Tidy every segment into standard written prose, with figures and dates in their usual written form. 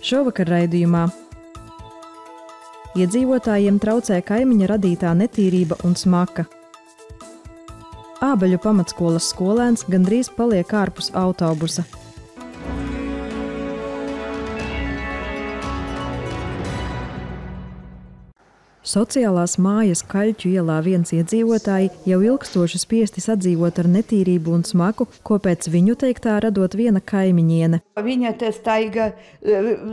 Šovakar raidījumā iedzīvotājiem traucē kaimiņa radītā netīrība un smaka. Ābeļu pamatskolas skolēns gandrīz paliek ārpus autobusa. Sociālās mājas Kaļķu ielā viens iedzīvotāji jau ilgstoši spiesti sadzīvot ar netīrību un smaku, ko pēc viņu teiktā radot viena kaimiņiene. Viņa te staiga,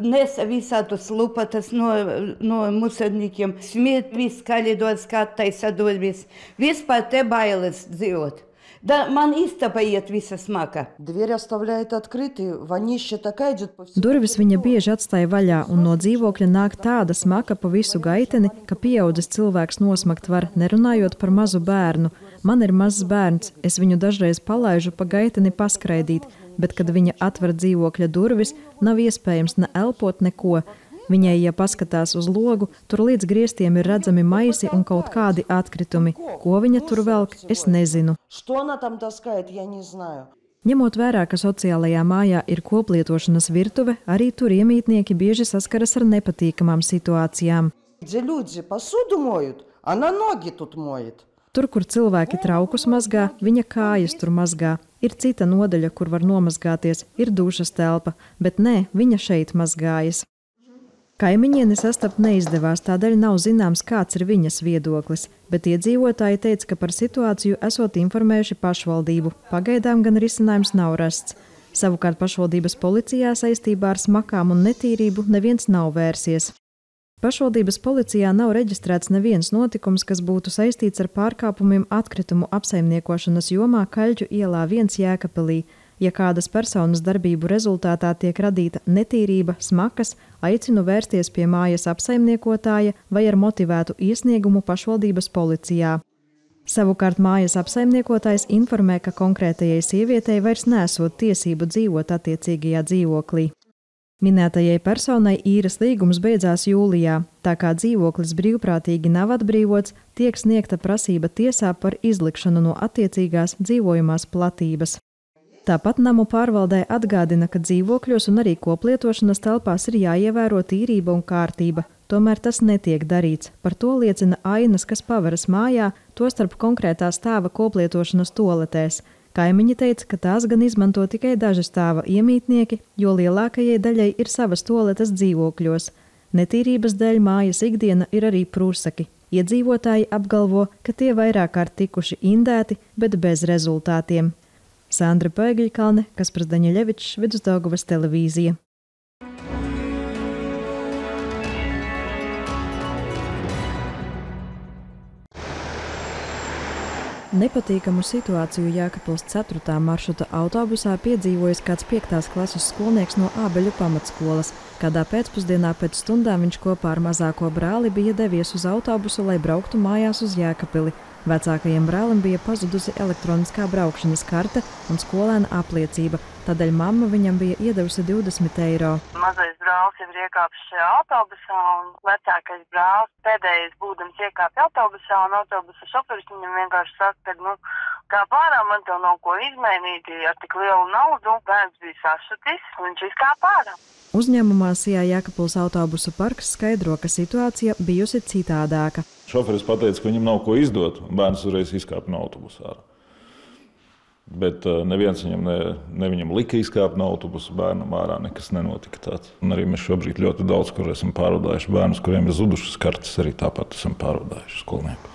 nesa visādus lupatas no musadnikiem, smiet viss kalidot skattai sadurvis. Vispār te bailes dzīvot. Да, man istaba iet visa smaka. Durvis viņa bieži atstāja vaļā, un no dzīvokļa nāk tāda smaka pa visu gaiteni, ka pieaudzis cilvēks nosmakt var, nerunājot par mazu bērnu. Man ir mazs bērns, es viņu dažreiz palaižu pa gaiteni paskraidīt, bet, kad viņa atver dzīvokļa durvis, nav iespējams ne elpot neko. Viņai, ja paskatās uz logu, tur līdz griestiem ir redzami maisi un kaut kādi atkritumi. Ko viņa tur velk, es nezinu. Ņemot vērā, ka sociālajā mājā ir koplietošanas virtuve, arī tur iemītnieki bieži saskaras ar nepatīkamām situācijām. Tur, kur cilvēki traukus mazgā, viņa kājas tur mazgā. Ir cita nodaļa, kur var nomazgāties, ir dušas telpa, bet nē, viņa šeit mazgājas. Kaimiņieni sastapt neizdevās, tādēļ nav zināms, kāds ir viņas viedoklis, bet iedzīvotāji teica, ka par situāciju esot informējuši pašvaldību. Pagaidām gan risinājums nav rasts. Savukārt pašvaldības policijā saistībā ar smakām un netīrību neviens nav vērsies. Pašvaldības policijā nav reģistrēts neviens notikums, kas būtu saistīts ar pārkāpumiem atkritumu apsaimniekošanas jomā Kaļķu ielā 1 Jēkabpilī. Ja kādas personas darbību rezultātā tiek radīta netīrība, smakas, aicinu vērsties pie mājas apsaimniekotāja vai ar motivētu iesniegumu pašvaldības policijā. Savukārt mājas apsaimniekotājs informē, ka konkrētajai sievietei vairs nesot tiesību dzīvot attiecīgajā dzīvoklī. Minētajai personai īres līgums beidzās jūlijā, tā kā dzīvoklis brīvprātīgi nav atbrīvots, tiek sniegta prasība tiesā par izlikšanu no attiecīgās dzīvojamās platības. Tāpat namu pārvaldē atgādina, ka dzīvokļos un arī koplietošanas telpās ir jāievēro tīrība un kārtība. Tomēr tas netiek darīts. Par to liecina ainas, kas paveras mājā, tostarp konkrētā stāva koplietošanas toaletēs. Kaimiņi teica, ka tās gan izmanto tikai daži stāva iemītnieki, jo lielākajai daļai ir savas toaletes dzīvokļos. Netīrības dēļ mājas ikdiena ir arī prūsaki. Iedzīvotāji apgalvo, ka tie vairāk kārt tikuši indēti, bet bez rezultātiem. Sandra Pēgļkalne, Kaspars Daņeļevičs, Vidusdaugavas televīzija. Nepatīkamu situāciju Jēkabpils 4. maršruta autobusā piedzīvojis kāds 5. klases skolnieks no Ābeļu pamatskolas. Kādā pēcpusdienā pēc stundām viņš kopā ar mazāko brāli bija devies uz autobusu, lai brauktu mājās uz Jēkabpili. Vecākajam brālim bija pazudusi elektroniskā braukšanas karte un skolēna apliecība, tādēļ mamma viņam bija iedevusi 20 eiro. Mazais brālis jau ir iekāpis šajā autobusā, un vecākais brālis pēdējais būdams iekāpja autobusā, un autobusa šoferis viņam vienkārši saka, ka, kāp ārā, man tev nav ko izmainīt, ar tik lielu naudu, bērns bija sašutis, un viņš izkāp ārā. Uzņēmumā Sijā Jēkabpils autobusu parks skaidro, ka situācija bijusi citādāka. Šoferis pateica, ka viņam nav ko izdot, un bērns uzreiz izkāpa no autobusa. Bet neviens viņam lika izkāpt no autobusa, bērnam ārā nekas nenotika tāds. Un arī mēs šobrīd ļoti daudz, kur esam pārvadājuši bērnus, kuriem ir zudušas kartes, arī tāpat esam pārvadājuši skolniekus.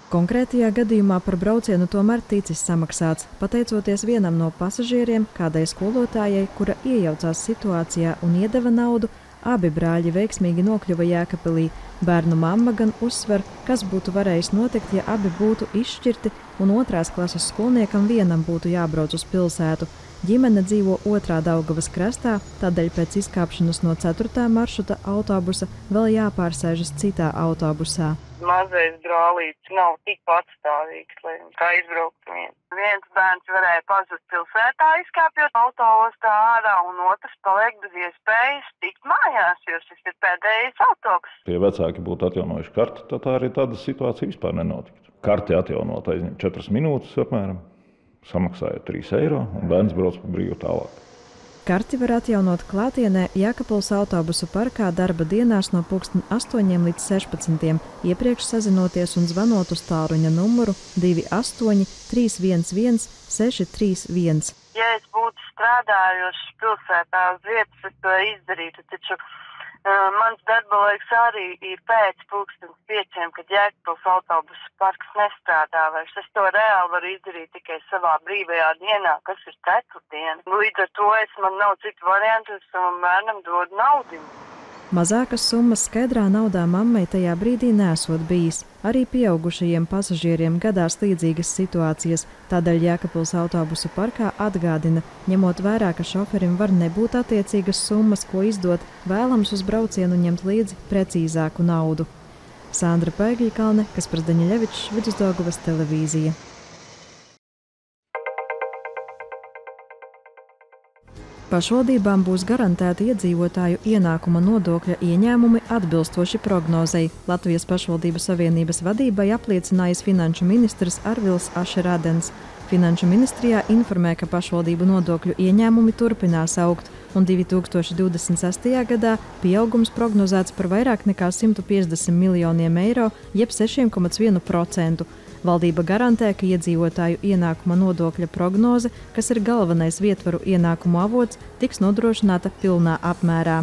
Konkrētajā gadījumā par braucienu tomēr ticis samaksāts, pateicoties vienam no pasažieriem, kādai skolotājai, kura iejaucās situācijā un iedeva naudu. Abi brāļi veiksmīgi nokļuva Jēkabpilī. Bērnu mamma gan uzsver, kas būtu varējis notikt, ja abi būtu izšķirti un 2. klases skolniekam vienam būtu jābrauc uz pilsētu. Ģimene dzīvo 2. Daugavas krastā, tādēļ pēc izkāpšanas no 4. maršruta autobusa vēl jāpārsēžas citā autobusā. Mazais brālīts nav tik patstāvīgs, lai kā izbrauktu viens. Viens bērns varēja pazust pilsētā, izkāpjot autoostā ārā, un otrs paliek bez iespējas tikt mājās, jo šis ir pēdējais autobus. Ja vecāki būtu atjaunojuši karti, tad tā arī tāda situācija vispār nenotiktu. Karti atjaunot aizņem 4 minūtes apmēram, samaksājot 3 eiro, un bērns brauc pa brīvu tālāk. Karti var atjaunot klātienē Jēkabpils autobusu parkā darba dienās no 8 līdz 16, iepriekš sazinoties un zvanot uz tālruņa numuru 28 311 631. Ja es būtu strādājuši pilsētā uz vietas, es to izdarītu, taču mans darba laiks arī ir pēc 5:00, kad Jēkabpils autobusu parks nestrādā vairs. Es to reāli varu izdarīt tikai savā brīvajā dienā, kas ir ceturtdiena. Līdz ar to man nav citu variantu, es savam bērnam dodu naudu. Mazākas summas skaidrā naudā mammai tajā brīdī nesot bijis. Arī pieaugušajiem pasažieriem gadās līdzīgas situācijas, tādēļ Jēkabpils autobusu parkā atgādina, ņemot vērā, ka šoferim var nebūt attiecīgas summas, ko izdot, vēlams uz braucienu ņemt līdzi precīzāku naudu. Sandra Paigļkalne, Kaspars Daņļevičs, Vidusdaugavas televīzija. Pašvaldībām būs garantēti iedzīvotāju ienākuma nodokļa ieņēmumi atbilstoši prognozei. Latvijas pašvaldību savienības vadībai apliecinājis finanšu ministrs Arvils Ašerādens. Finanšu ministrijā informē, ka pašvaldību nodokļu ieņēmumi turpinās augt, un 2026. gadā pieaugums prognozēts par vairāk nekā 150 miljoniem eiro, jeb 6,1%. Valdība garantē, ka iedzīvotāju ienākuma nodokļa prognoze, kas ir galvenais vietvaru ienākumu avots, tiks nodrošināta pilnā apmērā.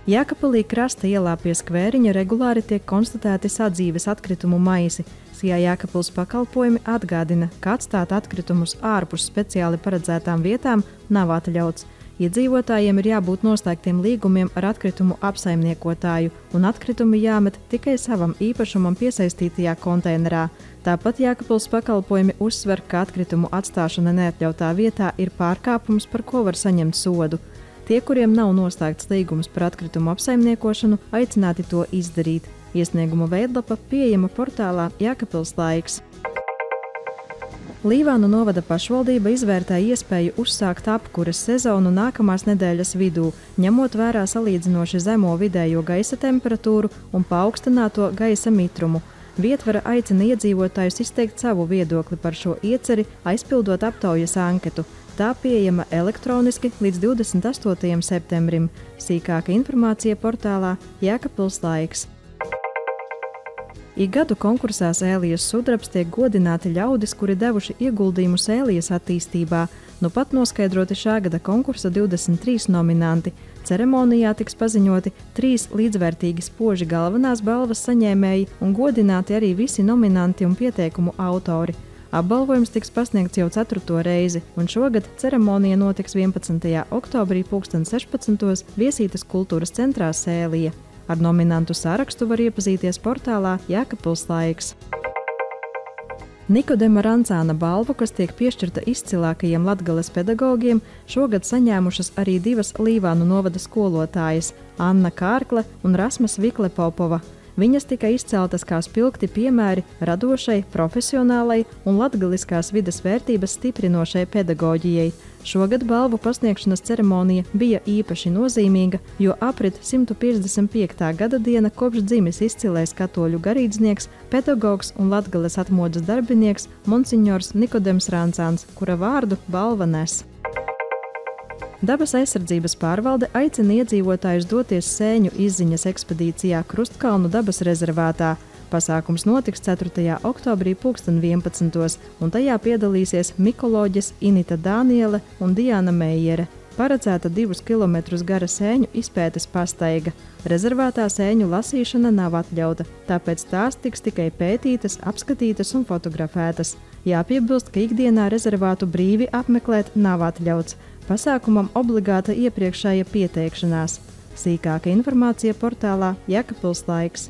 Jēkabpilī Krasta ielā pie skvēriņa regulāri tiek konstatēti sadzīves atkritumu maisi. Sijā Jēkabpils pakalpojumi atgādina, ka atstāt atkritumus ārpus speciāli paredzētām vietām nav atļauts. Iedzīvotājiem ir jābūt noslēgtiem līgumiem ar atkritumu apsaimniekotāju, un atkritumi jāmet tikai savam īpašumam piesaistītajā konteinerā. Tāpat Jēkabpils pakalpojumi uzsver, ka atkritumu atstāšana neatļautā vietā ir pārkāpums, par ko var saņemt sodu. Tie, kuriem nav noslēgts līgums par atkritumu apsaimniekošanu, aicināti to izdarīt. Iesnieguma veidlapa pieejama portālā Jēkabpils laiks. Līvānu novada pašvaldība izvērtēja iespēju uzsākt apkures sezonu nākamās nedēļas vidū, ņemot vērā salīdzinoši zemo vidējo gaisa temperatūru un paaugstināto gaisa mitrumu. Vietvara aicina iedzīvotājus izteikt savu viedokli par šo ieceri, aizpildot aptaujas anketu. Tā pieejama elektroniski līdz 28. septembrim. Sīkāka informācija portālā Jēkabpils laiks. Ik gadu konkursā Sēlijas sudrabs tiek godināti ļaudis, kuri devuši ieguldījumu Sēlijas attīstībā. Nu pat noskaidroti šā gada konkursa 23 nominanti. Ceremonijā tiks paziņoti 3 līdzvērtīgi spoži galvenās balvas saņēmēji un godināti arī visi nominanti un pieteikumu autori. Apbalvojums tiks pasniegts jau 4. reizi, un šogad ceremonija notiks 11. oktobrī 16. Viesītes kultūras centrā Sēlija. Ar nominantu sarakstu var iepazīties portālā Jēkabpils laiks. Nikodema Rancāna balvu, kas tiek piešķirta izcilākajiem Latgales pedagogiem, šogad saņēmušas arī 2 Līvānu novada skolotājas – Anna Kārkle un Rasmas Viklepopova. Viņas tika izceltas kā spilgti piemēri radošai, profesionālai un latgaliskās vides vērtības stiprinošai pedagoģijai. Šogad balvu pasniegšanas ceremonija bija īpaši nozīmīga, jo aprit 155. gada diena kopš dzimis izcilais katoļu garīdznieks, pedagogs un Latgales atmodas darbinieks monsignors Nikodems Rancāns, kura vārdu balva nes. Dabas aizsardzības pārvalde aicina iedzīvotājus doties sēņu izziņas ekspedīcijā Krustkalnu dabas rezervātā. Pasākums notiks 4. oktobrī 11. un tajā piedalīsies mikoloģis Inita Dāniele un Diana Meijere. Paredzēta 2 kilometrus gara sēņu izpētes pastaiga. Rezervātā sēņu lasīšana nav atļauta, tāpēc tās tiks tikai pētītas, apskatītas un fotografētas. Jāpiebilst, ka ikdienā rezervātu brīvi apmeklēt nav atļauts. Pasākumam obligāta iepriekšēja pieteikšanās. Sīkāka informācija portālā Jēkabpils laiks.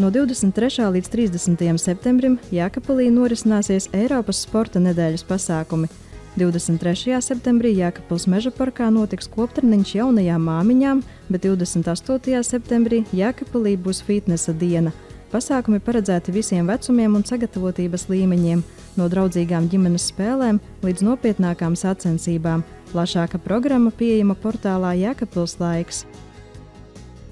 No 23. līdz 30. septembrim Jēkabpilī norisināsies Eiropas sporta nedēļas pasākumi. 23. septembrī Jēkabpils meža parkā notiks koptreniņš jaunajām māmiņām, bet 28. septembrī Jēkabpilī būs fitnesa diena. Pasākumi paredzēti visiem vecumiem un sagatavotības līmeņiem, no draudzīgām ģimenes spēlēm līdz nopietnākām sacensībām. Plašāka programma pieejama portālā Jēkabpils laiks.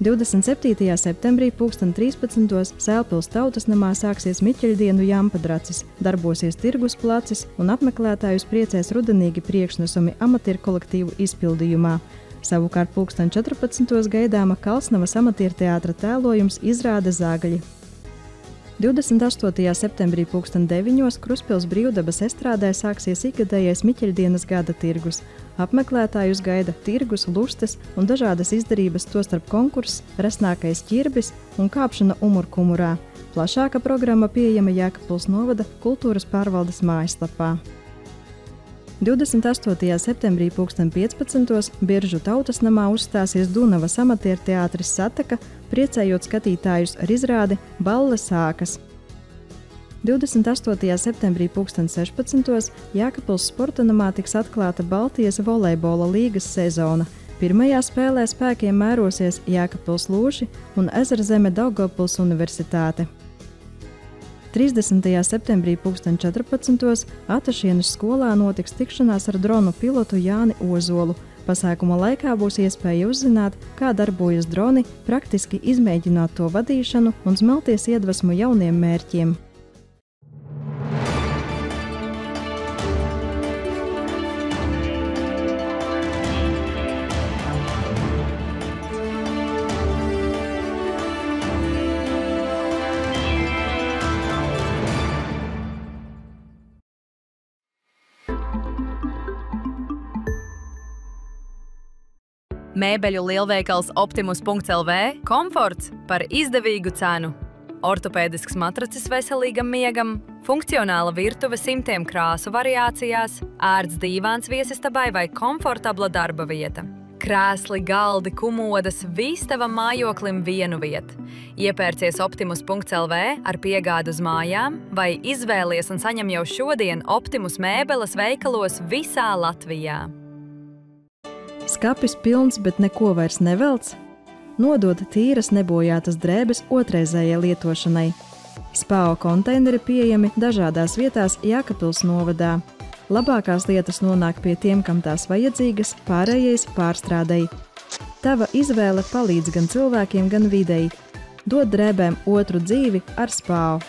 27. septembrī 13. Sēlpils tautas namā sāksies Miķeļdienu jampadracis, darbosies tirgus placis un apmeklētājus priecēs rudenīgi priekšnesumi amatieru kolektīvu izpildījumā. Savukārt 14. gaidāma Kalsnavas amatierteātra tēlojums izrāde Zāgaļi. 28. septembrī 9. Kruspils brīvdabas estrādē sāksies ikgadējais Miķeļdienas gada tirgus. Apmeklētājus gaida tirgus, lustes un dažādas izdarības, tostarp konkurss, resnākais ķirbis un kāpšana umurkumurā. Plašāka programma pieejama Jēkabpils novada kultūras pārvaldes mājaslapā. 28. septembrī 15. Biržu tautas namā uzstāsies Dunavas amatierteātris Sataka, priecējot skatītājus ar izrādi Balle sākas. 28. septembrī 16. Jēkabpils sporta namā tiks atklāta Baltijas volejbola līgas sezona. Pirmajā spēlē spēkiem mērosies Jēkabpils Lūši un Ezerzeme Daugavpils universitāte. 30. septembrī 14. Atašienas skolā notiks tikšanās ar dronu pilotu Jāni Ozolu. Pasākuma laikā būs iespēja uzzināt, kā darbojas droni, praktiski izmēģināt to vadīšanu un smelties iedvesmu jauniem mērķiem. Mēbeļu lielveikals Optimus.lv – komforts par izdevīgu cenu. Ortopēdisks matracis veselīgam miegam, funkcionāla virtuve simtiem krāsu variācijās, ērts dīvāns viesistabai vai komfortabla darba vieta. Krēsli, galdi, kumodas, viss tavam mājoklim vienu vietu. Iepērcies Optimus.lv ar piegādu uz mājām vai izvēlies un saņem jau šodien Optimus mēbeles veikalos visā Latvijā. Skapis pilns, bet neko vairs nevelc? Nodod tīras nebojātas drēbes otrreizējai lietošanai. Spao konteineri pieejami dažādās vietās Jēkabpils novadā. Labākās lietas nonāk pie tiem, kam tās vajadzīgas, pārējais pārstrādei. Tava izvēle palīdz gan cilvēkiem, gan videi. Dod drēbēm otru dzīvi ar Spao.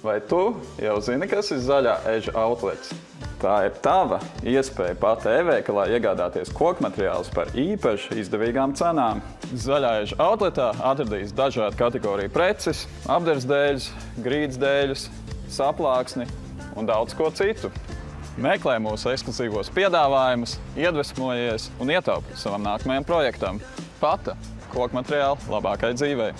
Vai tu jau zini, kas ir Zaļā eža outlets? Tā ir tava iespēja pat e-veikalā iegādāties kokmateriālus par īpaši izdevīgām cenām. Zaļā eža outletā atradīs dažādu kategoriju preces, apdevesdēļus, grīdsdēļus, saplāksni un daudz ko citu. Meklē mūsu ekskluzīvos piedāvājumus, iedvesmojies un ietaupi savam nākamajam projektam. Pata kokmateriāli labākai dzīvei.